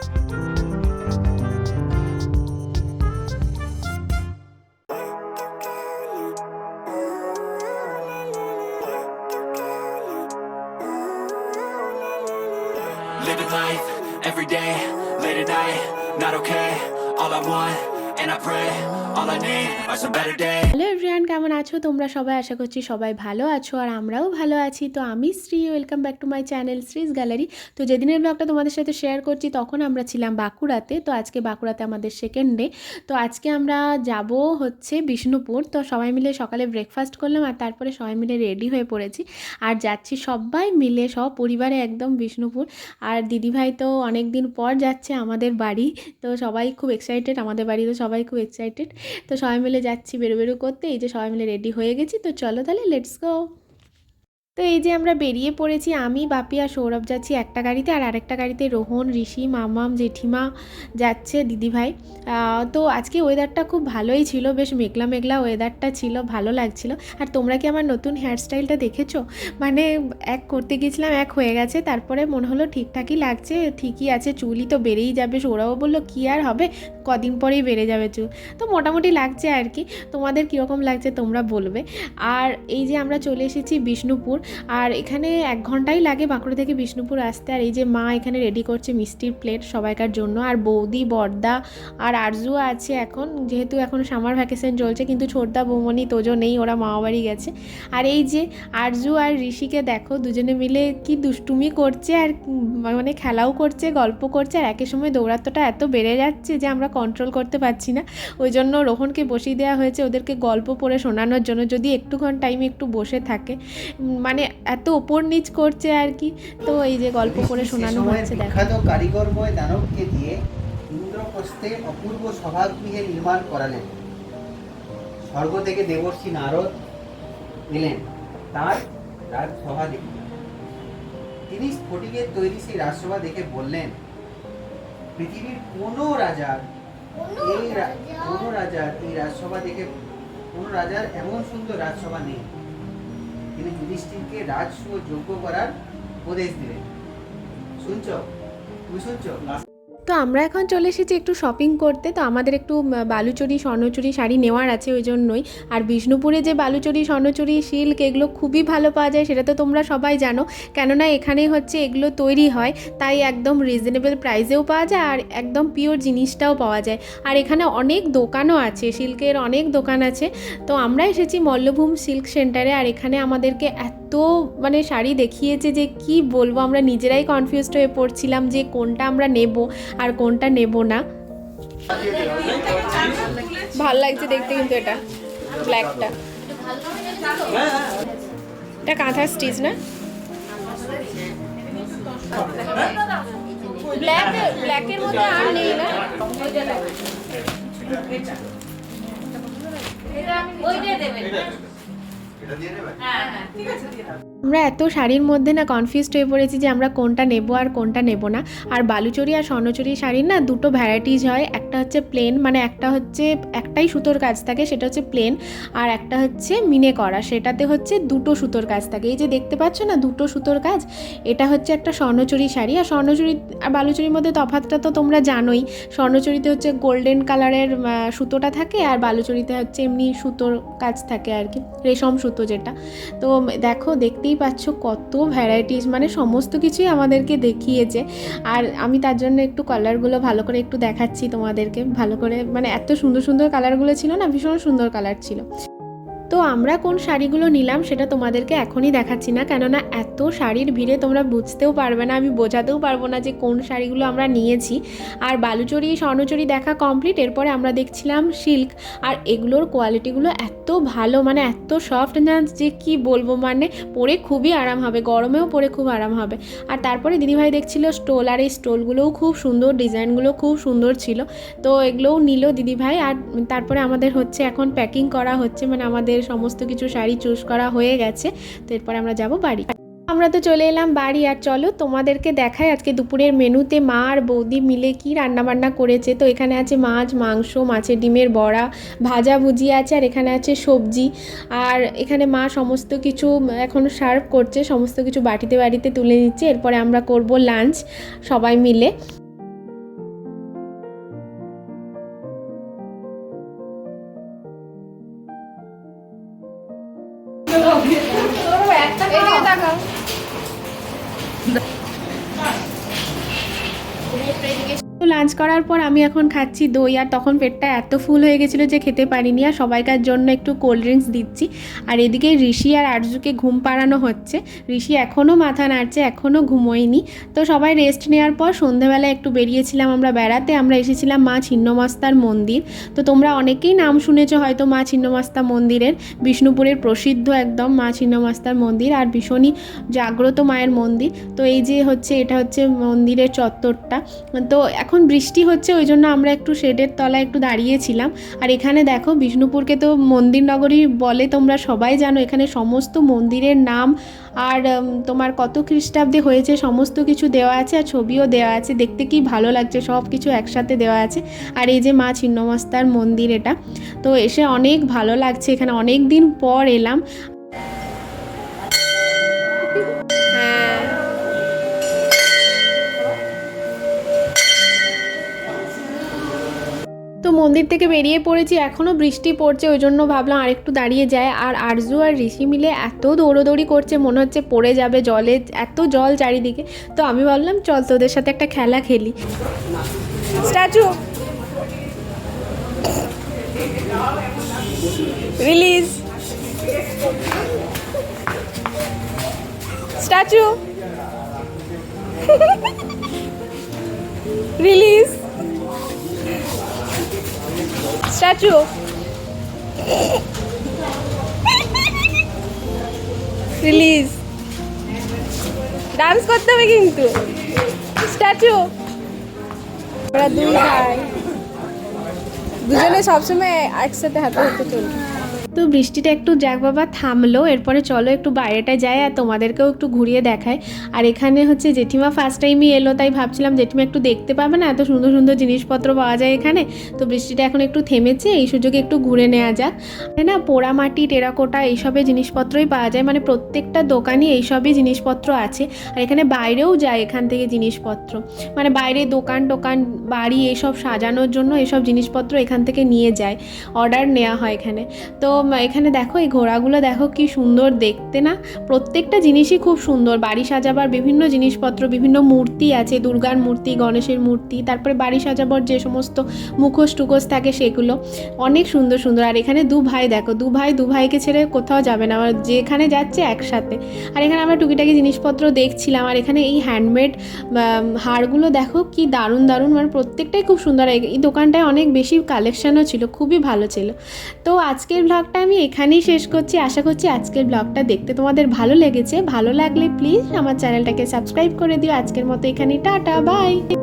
Living life, every day, late at night, not okay. All I want, and I pray, all I need are some better days. Hello everyone, কেমন আছো তোমরা সবাই? আশা করছি সবাই ভালো আছো আর আমরাও ভালো আছি। তো আমি Shree, welcome back to my channel Shree's gallery. তো যেদিনের ব্লগটা তোমাদের সাথে শেয়ার করছি তখন আমরা ছিলাম বাঁকুড়াতে। তো আজকে বাঁকুড়াতে আমাদের সেকেন্ড ডে। তো আজকে আমরা যাব হচ্ছে বিষ্ণুপুর। তো সবাই মিলে সকালে ব্রেকফাস্ট করলাম আর তারপরে সবাই মিলে রেডি হয়ে পড়েছি আর যাচ্ছি সবাই মিলে সব পরিবারে একদম বিষ্ণুপুর। আর দিদিভাই তো অনেক দিন পর যাচ্ছে আমাদের বাড়ি, তো সবাই খুব এক্সাইটেড, আমাদের বাড়িতে সবাই খুব এক্সাইটেড। তো সবাই মিলে যাচ্ছি বেরো করতে। এই যে সবাই মিলে রেডি হয়ে গেছি, তো চলো তাহলে লেটস গো। তো এই যে আমরা বেরিয়ে পড়েছি, আমি বাপি আর সৌরভ যাচ্ছি একটা গাড়িতে আর আরেকটা গাড়িতে রোহন, ঋষি, মামাম, জেঠিমা যাচ্ছে, দিদিভাই। তো আজকে ওয়েদারটা খুব ভালোই ছিল, বেশ মেঘলা মেঘলা ওয়েদারটা ছিল, ভালো লাগছিল। আর তোমরা কি আমার নতুন হেয়ারস্টাইলটা দেখেছো? মানে এক করতে গেছিলাম, এক হয়ে গেছে, তারপরে মনে হলো ঠিকঠাকই লাগছে, ঠিকই আছে, চুলই তো বেড়েই যাবে। সৌরভও বললো কী আর হবে, কদিন পরেই বেড়ে যাবে চুল। তো মোটামুটি লাগছে আর কি। তোমাদের কীরকম লাগছে তোমরা বলবে। আর এই যে আমরা চলে এসেছি বিষ্ণুপুর, আর এখানে 1 ঘন্টাই লাগে বাঁকুড়া থেকে বিষ্ণুপুর আসতে। আর এই যে মা এখানে রেডি করছে মিষ্টির প্লেট সবাইকার জন্য, আর বৌদি, বড়দা আর আরজুও আছে এখন, যেহেতু এখন সামার ভ্যাকেশন চলছে, কিন্তু ছোটদা, বৌমনি, তোজো নেই, ওরা মামাবাড়ি গেছে। আর এই যে আরজু আর ঋষিকে দেখো, দুজনে মিলে কি দুষ্টুমি করছে আর মানে খেলাও করছে, গল্প করছে, আর একই সময় দৌড়াত্মটা এত বেড়ে যাচ্ছে যে আমরা কন্ট্রোল করতে পারছি না। ওই জন্য রোহনকে বসিয়ে দেওয়া হয়েছে ওদেরকে গল্প পড়ে শোনানোর জন্য, যদি একটুক্ষণ টাইম একটু বসে থাকে, মানে এত ওপর নিচ করছে আর কি। তো এই যে গল্প করে শোনানো হচ্ছে। বিখ্যাত কারিগরময় দানবকে দিয়ে ইন্দ্রপ্রস্থে অপূর্ব সভাগৃহে নির্মাণ করালেন। স্বর্গ থেকে দেবর্ষি নারদ এলেন তার রাজসভা দেখতে। তিনি স্ফটিকের তৈরি সেই রাজসভা দেখে বললেন, পৃথিবীর কোনো রাজার এই রাজসভা দেখে কোনো রাজার এমন সুন্দর রাজসভা নেই। তিনি যুধিষ্ঠিরকে রাজসূয় যোগ্য করার উপদেশ দিলেন। শুনছো? তুমি শুনছো? তো আমরা এখন চলে এসেছি একটু শপিং করতে। তো আমাদের একটু বালুচরি, স্বর্ণচুরি শাড়ি নেওয়ার আছে, ওই জন্যই। আর বিষ্ণুপুরে যে বালুচরি, স্বর্ণচুরি, সিল্ক এগুলো খুবই ভালো পাওয়া যায়, সেটা তো তোমরা সবাই জানো, কেননা এখানেই হচ্ছে এগুলো তৈরি হয়, তাই একদম রিজনেবল প্রাইসেও পাওয়া যায় আর একদম পিওর জিনিসটাও পাওয়া যায়। আর এখানে অনেক দোকানও আছে, সিল্কের অনেক দোকান আছে। তো আমরা এসেছি মল্লভূম সিল্ক সেন্টারে, আর এখানে আমাদেরকে এত মানে শাড়ি দেখিয়েছে যে কি বলবো, আমরা নিজেরাই কনফিউজড হয়ে পড়ছিলাম যে কোনটা আমরা নেব আর কোনটা নেব না। ভাল লাগছে দেখতে, কিন্তু এটা ব্ল্যাকটা, এটা কাঁথা স্টিচ না, ব্ল্যাকের মধ্যে আর নেই না। আমরা এত শাড়ির মধ্যে না কনফিউজড হয়ে পড়েছি যে আমরা কোনটা নেব আর কোনটা নেব না। আর বালুচরি আর স্বর্ণচুরি শাড়ির না দুটো ভ্যারাইটিস হয়, একটা হচ্ছে প্লেন, মানে একটা হচ্ছে একটাই সুতোর কাজ থাকে, সেটা হচ্ছে প্লেন, আর একটা হচ্ছে মিনে করা, সেটাতে হচ্ছে দুটো সুতোর কাজ থাকে। এই যে দেখতে পাচ্ছ না দুটো সুতোর কাজ, এটা হচ্ছে একটা স্বর্ণচুরি শাড়ি। আর স্বর্ণচুরি আর বালুচরির মধ্যে তফাৎটা তো তোমরা জানোই, স্বর্ণচুরিতে হচ্ছে গোল্ডেন কালারের সুতোটা থাকে আর বালুচরিতে হচ্ছে এমনি সুতোর কাজ থাকে আর কি, রেশম সুতো যেটা। তো দেখো, দেখতেই পাচ্ছ কত ভ্যারাইটিস, মানে সমস্ত কিছুই আমাদেরকে দেখিয়েছে। আর আমি তার জন্য একটু কালারগুলো ভালো করে একটু দেখাচ্ছি তোমাদেরকে ভালো করে, মানে এত সুন্দর সুন্দর কালারগুলো ছিল না, ভীষণ সুন্দর কালার ছিল। তো আমরা কোন শাড়িগুলো নিলাম সেটা তোমাদেরকে এখনই দেখাচ্ছি না, কেননা এত শাড়ির ভিড়ে তোমরা বুঝতেও পারবে না, আমি বোঝাতেও পারবো না যে কোন শাড়িগুলো আমরা নিয়েছি। আর বালুচরি, স্বর্ণচরি দেখা কমপ্লিট, এরপরে আমরা দেখছিলাম সিল্ক। আর এগুলোর কোয়ালিটিগুলো এত ভালো, মানে এত সফট না যে কি বলবো, মানে পরে খুবই আরাম হবে, গরমেও পরে খুব আরাম হবে। আর তারপরে দিদিভাই দেখছিল স্টোল, আর এই স্টোলগুলোও খুব সুন্দর, ডিজাইনগুলো খুব সুন্দর ছিল, তো এগুলোও নিল দিদিভাই। আর তারপরে আমাদের হচ্ছে এখন প্যাকিং করা হচ্ছে, মানে আমাদের সমস্ত কিছু শাড়ি চুজ করা হয়ে গেছে। তো এরপরে আমরা যাব বাড়ি। আমরা তো চলে এলাম বাড়ি। আর চলো তোমাদেরকে দেখাই আজকে দুপুরের মেনুতে মা আর বৌদি মিলে কি রান্নাবান্না করেছে। তো এখানে আছে মাছ, মাংস, মাছের ডিমের বড়া, ভাজা ভুজি আছে, আর এখানে আছে সবজি। আর এখানে মা সমস্ত কিছু এখন সার্ভ করছে, সমস্ত কিছু বাটিতে বাটিতে তুলে নিচ্ছে। এরপরে আমরা করব লাঞ্চ সবাই মিলে। তো লাঞ্চ করার পর আমি এখন খাচ্ছি দই, আর তখন পেটটা এত ফুল হয়ে গেছিলো যে খেতে পারিনি, আর সবাইকার জন্য একটু কোল্ড ড্রিঙ্কস দিচ্ছি। আর এদিকে ঋষি আর আরজুকে ঘুম পাড়ানো হচ্ছে। ঋষি এখনও মাথা নাড়ছে, এখনও ঘুমোয়নি। তো সবাই রেস্ট নেওয়ার পর সন্ধ্যেবেলা একটু বেরিয়েছিলাম আমরা বেড়াতে। আমরা এসেছিলাম মা ছিন্নমস্তার মন্দির। তো তোমরা অনেকেই নাম শুনেছো হয়তো মা ছিন্নমস্তা মন্দিরের, বিষ্ণুপুরের প্রসিদ্ধ একদম মা ছিন্নমস্তার মন্দির, আর ভীষণই জাগ্রত মায়ের মন্দির। তো এই যে হচ্ছে এটা হচ্ছে মন্দিরের চত্বরটা। তো এখন বৃষ্টি হচ্ছে, ওই জন্য আমরা একটু শেডের তলায় একটু দাঁড়িয়েছিলাম। আর এখানে দেখো, বিষ্ণুপুরকে তো মন্দির নগরী বলে, তোমরা সবাই জানো। এখানে সমস্ত মন্দিরের নাম আর তোমার কত খ্রিস্টাব্দে হয়েছে সমস্ত কিছু দেওয়া আছে, আর ছবিও দেওয়া আছে। দেখতে কি ভালো লাগছে, সব কিছু একসাথে দেওয়া আছে। আর এই যে মা ছিন্নমস্তার মন্দির এটা, তো এসে অনেক ভালো লাগছে। এখানে অনেক দিন পর এলাম। তো মন্দির থেকে বেরিয়ে পড়েছি, এখনও বৃষ্টি পড়ছে, ওই জন্য ভাবলাম আরেকটু দাঁড়িয়ে যায়। আর আরজু আর ঋষি মিলে এত দৌড়োদৌড়ি করছে, মনে হচ্ছে পড়ে যাবে জলে, এত জল চারিদিকে। তো আমি ভাবলাম চল তোদের সাথে একটা খেলা খেলি। Statue release, statue release, statue release. Dance করতে হবে কিন্তু। স্ট্যাচু। ওরা দুই ভাই, দুজনে সবসময় একসাথে হাতে হাতে চলবে। তো বৃষ্টিটা একটু যাক বাবা থামলো, এরপরে চলো একটু বাইরেটা যাই আর তোমাদেরকেও একটু ঘুরিয়ে দেখায়। আর এখানে হচ্ছে জেঠিমা ফার্স্ট টাইমই এলো, তাই ভাবছিলাম জেঠিমা একটু দেখতে পাবে না, এত সুন্দর সুন্দর জিনিসপত্র পাওয়া যায় এখানে। তো বৃষ্টিটা এখন একটু থেমেছে, এই সুযোগে একটু ঘুরে নেওয়া যাক। না, পোড়ামাটি টেরাকোটা এইসবের জিনিসপত্রই পাওয়া যায়, মানে প্রত্যেকটা দোকানই এইসবই জিনিসপত্র আছে। আর এখানে বাইরেও যায় এখান থেকে জিনিসপত্র, মানে বাইরে দোকান টোকান বাড়ি এইসব সাজানোর জন্য এইসব জিনিসপত্র এখান থেকে নিয়ে যায়, অর্ডার নেওয়া হয় এখানে। তো এখানে দেখো এই ঘোড়াগুলো দেখো কি সুন্দর দেখতে না, প্রত্যেকটা জিনিসই খুব সুন্দর। বাড়ি সাজাবার বিভিন্ন জিনিসপত্র, বিভিন্ন মূর্তি আছে, দুর্গার মূর্তি, গণেশের মূর্তি, তারপরে বাড়ি সাজাবার যে সমস্ত মুখোশ টুকোশ থাকে সেগুলো অনেক সুন্দর সুন্দর। আর এখানে দু ভাই দেখো, দু ভাইকে ছেড়ে কোথাও যাবে না, যেখানে যাচ্ছে একসাথে। আর এখানে আমরা টুকিটাকি জিনিসপত্র দেখছিলাম। আর এখানে এই হ্যান্ডমেড হারগুলো দেখো কি দারুণ দারুণ, মানে প্রত্যেকটাই খুব সুন্দর। এই দোকানটায় অনেক বেশি কালেকশানও ছিল, খুবই ভালো ছিল। তো আজকের ব্লগটা আমি এখানেই শেষ করছি। আশা করছি আজকের ব্লগটা দেখতে তোমাদের ভালো লেগেছে। ভালো লাগলে প্লিজ আমার চ্যানেলটাকে সাবস্ক্রাইব করে দিও। আজকের মতো এখানেই টাটা, বাই।